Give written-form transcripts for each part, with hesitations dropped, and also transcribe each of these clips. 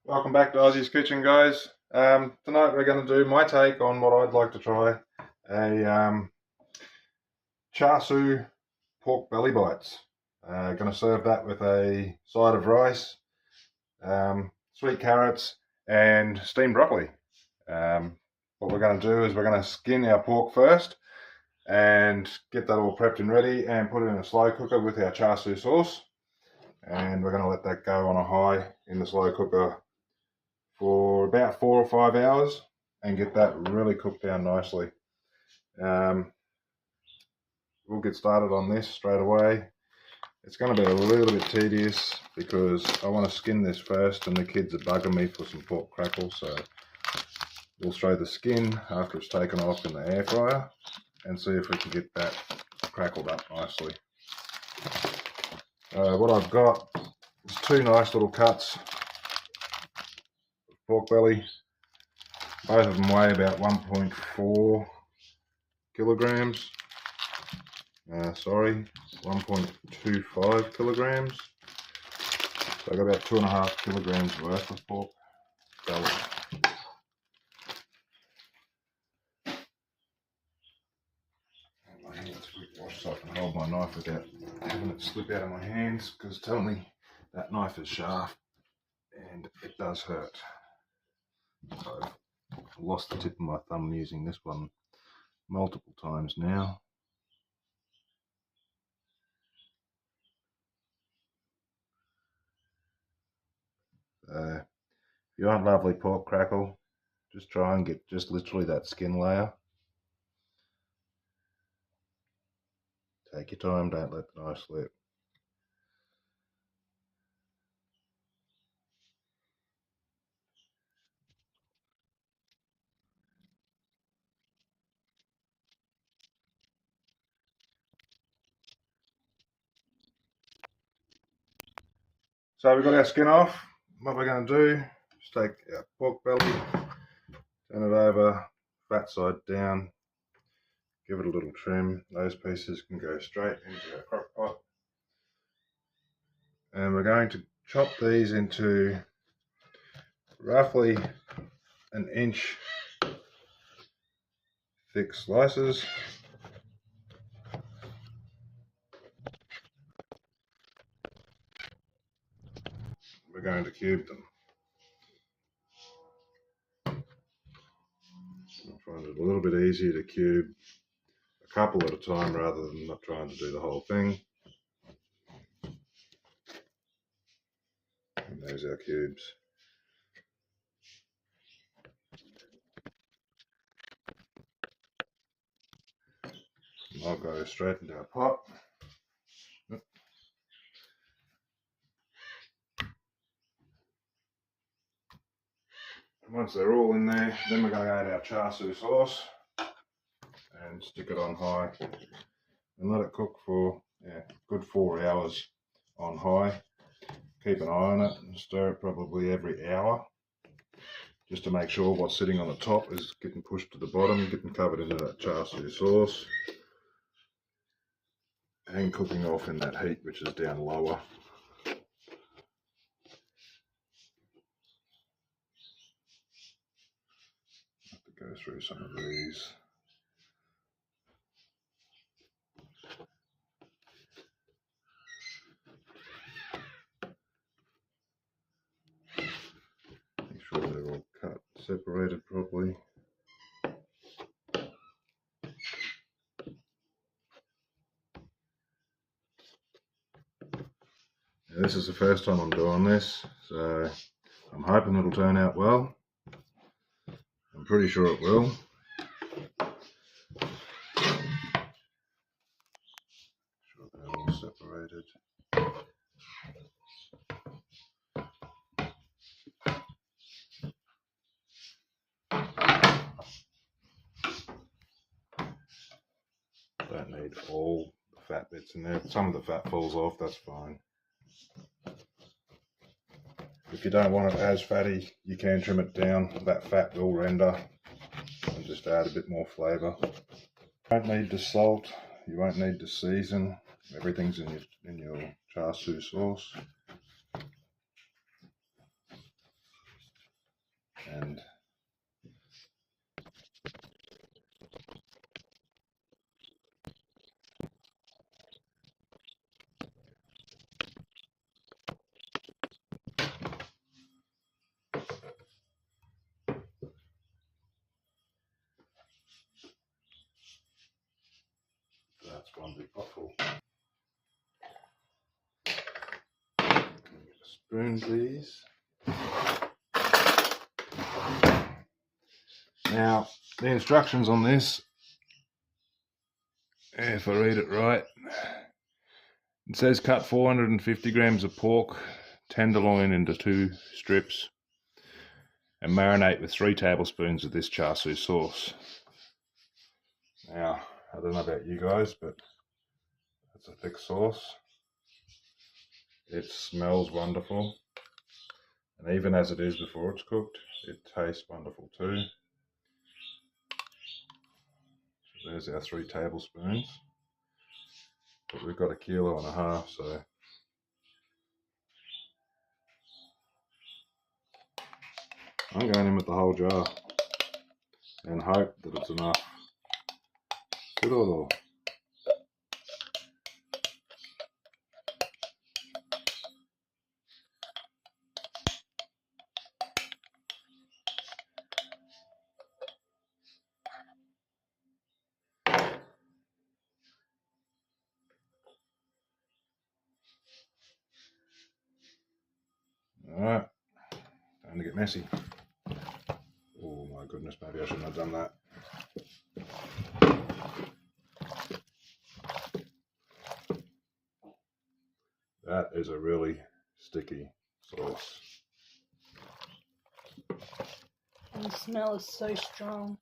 Welcome back to Aussie's Kitchen, guys. Tonight we're going to do my take on what I'd like to try, a char siu pork belly bites. Going to serve that with a side of rice, sweet carrots and steamed broccoli. What we're going to do is we're going to skin our pork first and get that all prepped and ready and put it in a slow cooker with our char siu sauce. And we're going to let that go on a high in the slow cooker for about 4 or 5 hours and get that really cooked down nicely. We'll get started on this straight away. It's going to be a little bit tedious because I want to skin this first and the kids are bugging me for some pork crackle, so we'll throw the skin after it's taken off in the air fryer and see if we can get that crackled up nicely. What I've got is 2 nice little cuts pork belly. Both of them weigh about 1.4 kilograms. 1.25 kilograms. So I got about 2.5 kilograms worth of pork belly. My hands quick wash so I can hold my knife without having it slip out of my hands, because tell me that knife is sharp and it does hurt. So I've lost the tip of my thumb using this one multiple times now. If you want lovely pork crackle, just try and get just literally that skin layer. Take your time, don't let the knife slip. So we've got our skin off. What we're going to do is take our pork belly, turn it over, fat side down, give it a little trim. Those pieces can go straight into our crock pot. And we're going to chop these into roughly 1 inch thick slices. We're going to cube them. I find it a little bit easier to cube a couple at a time rather than not trying to do the whole thing. And there's our cubes. And I'll go straight into our pot. And once they're all in there, then we're going to add our char siu sauce and stick it on high and let it cook for a good 4 hours on high. Keep an eye on it and stir it probably every hour, just to make sure what's sitting on the top is getting pushed to the bottom, getting covered into that char siu sauce and cooking off in that heat which is down lower. Have to go through some of these. Make sure they're all cut, separated properly. Now, this is the first time I'm doing this, so I'm hoping it'll turn out well. I'm pretty sure it will. Make sure they're all separated. Don't need all the fat bits in there. If some of the fat falls off, that's fine. If you don't want it as fatty, you can trim it down. That fat will render and just add a bit more flavour. You won't need to salt, you won't need to season. Everything's in your char siu sauce. And that's one big potful. Spoon, please. Now, the instructions on this, if I read it right, it says cut 450 grams of pork tenderloin into 2 strips and marinate with 3 tablespoons of this char siu sauce. Now, I don't know about you guys, but it's a thick sauce. It smells wonderful. And even as it is before it's cooked, it tastes wonderful too. So there's our 3 tablespoons. But we've got 1.5 kilos, so I'm going in with the whole jar and hope that it's enough. Good all. Alright, time to get messy. Oh my goodness, maybe I shouldn't have done that. That is a really sticky sauce. And the smell is so strong.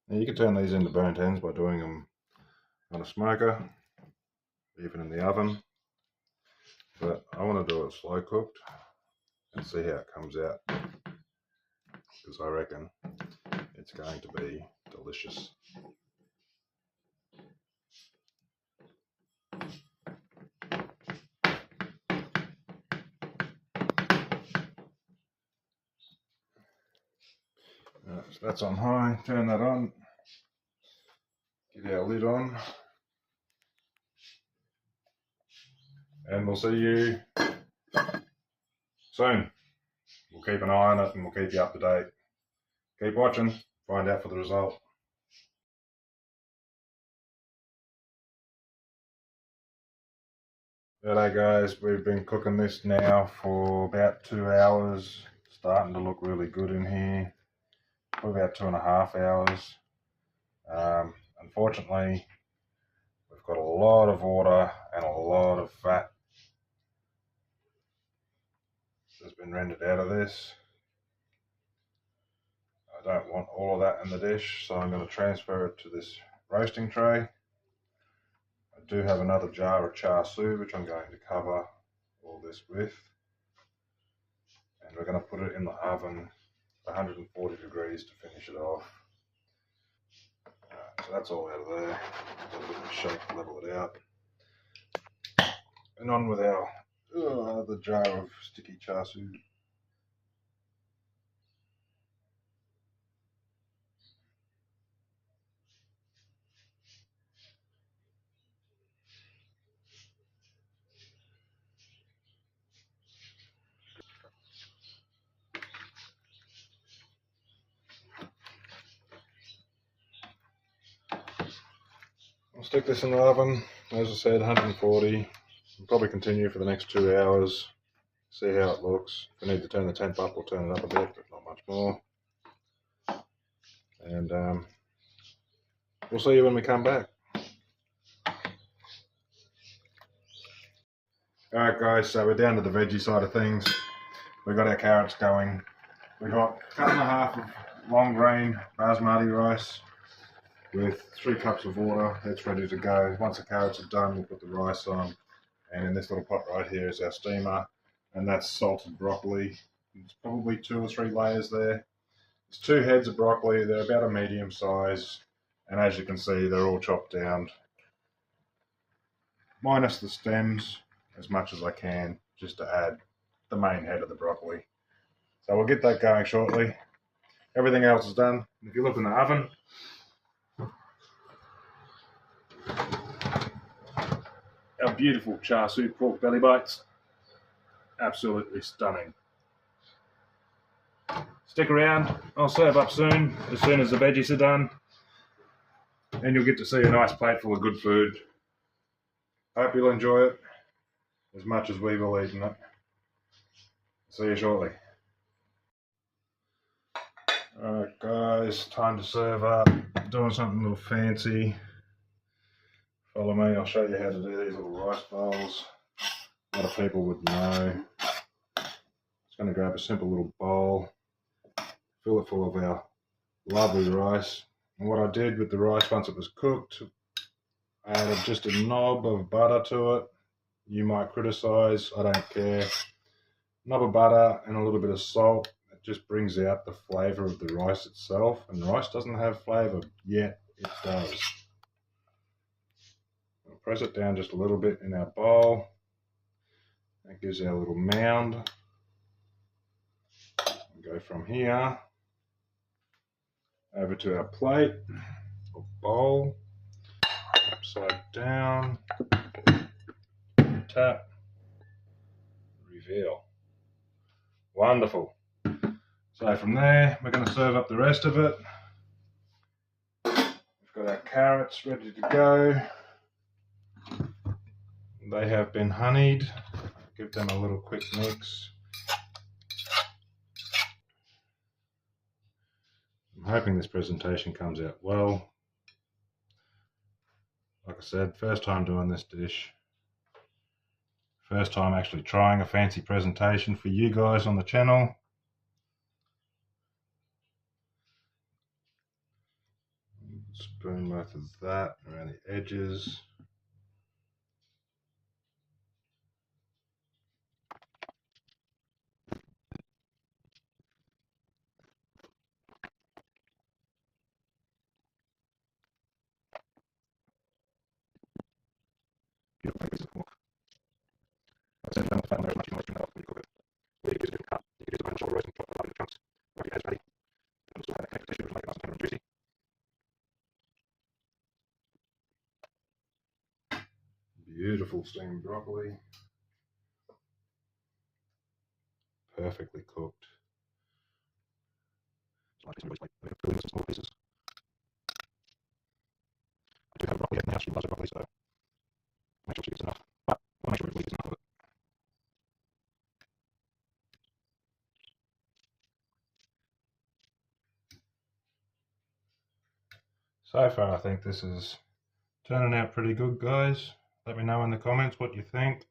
Now you can turn these into burnt ends by doing them on a smoker, even in the oven. But I want to do it slow cooked and see how it comes out, because I reckon it's going to be delicious. So that's on high, turn that on, get our lid on, and we'll see you soon. We'll keep an eye on it and we'll keep you up to date. Keep watching, find out for the result. Righto guys, we've been cooking this now for about 2 hours. Starting to look really good in here. Probably about 2.5 hours. Unfortunately, we've got a lot of water and a lot of fat that's been rendered out of this. I don't want all of that in the dish, so I'm going to transfer it to this roasting tray. I do have another jar of char siu, which I'm going to cover all this with. And we're going to put it in the oven 140 degrees to finish it off. So that's all out of there. A little bit of a shake to level it out. And on with our other jar of sticky char siu. I'll stick this in the oven, as I said, 140. I'll probably continue for the next 2 hours, see how it looks. If we need to turn the temp up, we'll turn it up a bit, but not much more. And we'll see you when we come back. Alright guys, so we're down to the veggie side of things. We've got our carrots going. We've got 1.5 cups of long grain basmati rice with 3 cups of water. It's ready to go. Once the carrots are done, we'll put the rice on. And in this little pot right here is our steamer, and that's salted broccoli. There's probably 2 or 3 layers there. There's 2 heads of broccoli. They're about a medium size, and as you can see, they're all chopped down minus the stems as much as I can, just to add the main head of the broccoli. So we'll get that going shortly. Everything else is done. If you look in the oven, our beautiful char siu pork belly bites, absolutely stunning. Stick around, I'll serve up soon as the veggies are done, and you'll get to see a nice plate full of good food. Hope you'll enjoy it as much as we will eating it. See you shortly. Alright guys, time to serve up. Doing something a little fancy. Follow me, I'll show you how to do these little rice bowls. A lot of people would know. Just going to grab a simple little bowl, fill it full of our lovely rice. And what I did with the rice once it was cooked, I added just a knob of butter to it. You might criticise, I don't care. Knob of butter and a little bit of salt. It just brings out the flavour of the rice itself. And rice doesn't have flavour, yet it does. We'll press it down just a little bit in our bowl. That gives our little mound. We'll go from here over to our plate or bowl. Upside down. Tap. Reveal. Wonderful. So from there, we're going to serve up the rest of it. We've got our carrots ready to go. They have been honeyed. Give them a little quick mix. I'm hoping this presentation comes out well. Like I said, first time doing this dish. First time actually trying a fancy presentation for you guys on the channel. Spoon worth of that around the edges. Beautiful pieces of pork. I've sent down the fat on there as much as you can when you cook it. Where you get a bit of cut, you can use a bone shoulder roast and chop that up into chunks. Like your head's ready. And still have that connective tissue which make it nice and tender and juicy. Beautiful steamed broccoli. Perfectly cooked. So like this, really like filling with some small pieces. I do have a broccoli head now, she loves her broccoli, so make sure she gets enough. But I'll make sure everybody gets enough of it. So far I think this is turning out pretty good, guys. Let me know in the comments what you think.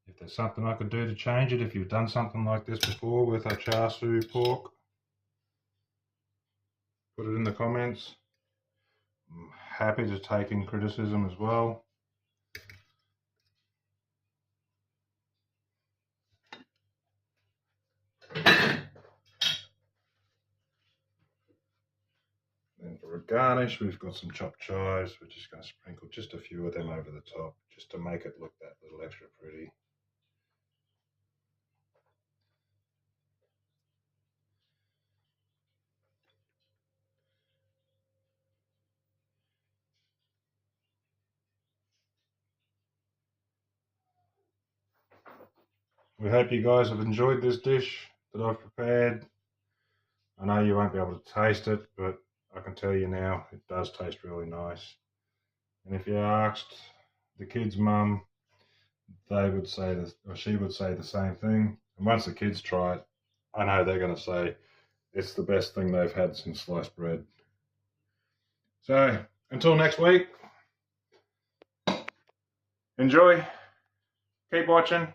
If there's something I could do to change it, if you've done something like this before with a char siu pork, put it in the comments. I'm happy to take in criticism as well. Then for a garnish, we've got some chopped chives. We're just going to sprinkle just a few of them over the top, just to make it look that little extra pretty. We hope you guys have enjoyed this dish that I've prepared. I know you won't be able to taste it, but I can tell you now, it does taste really nice. And if you asked the kids' mum, they would say this, or she would say the same thing. And once the kids try it, I know they're going to say it's the best thing they've had since sliced bread. So until next week, enjoy, keep watching.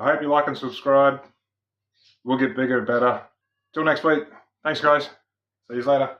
I hope you like and subscribe. We'll get bigger and better. Till next week. Thanks, guys. See you later.